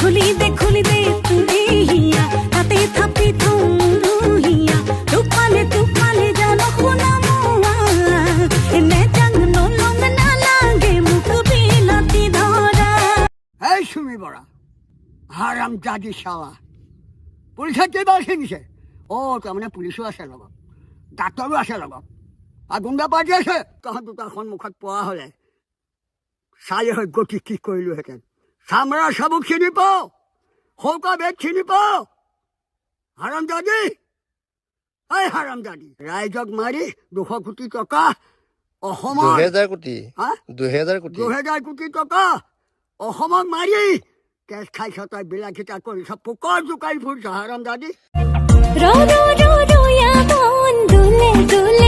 খুলি দে তুই হিয়া তাতে থাপি থুহিয়া তুপালে জান খুনা মোয়া এনে জাং নলং না লাগে মুখ বিলাতি ধরা। এই সুমি বড়া হারাম জাদি শালা পুলিশের কে বাসে নিছে ও তার মানে পুলিশও আছে লগত ডাক্তৰো আছে লগত আৰু গুণ্ডা পাৰ্টি আছে তহঁত দুটা সন্মুখত পোৱা হ'লে চাই হৈ গতি কি কৰিলোহেঁতেন চামৰা চাবুক চিনি পাওঁ সৌকা বেগ চিনি পাওঁ হাৰাম জাদি এই হাৰাম জাদি ৰাইজক মাৰি 200 কোটি টকা অসমৰ 2000 কোটি হা 2000 কোটি টকা অসমক মাৰি কেছ খাইছ তই বিলাসিতা কৰিছ পোকৰ জোকাৰি ফুৰিছ হাৰাম জাদি रो रो रो रोया मन दुले दुले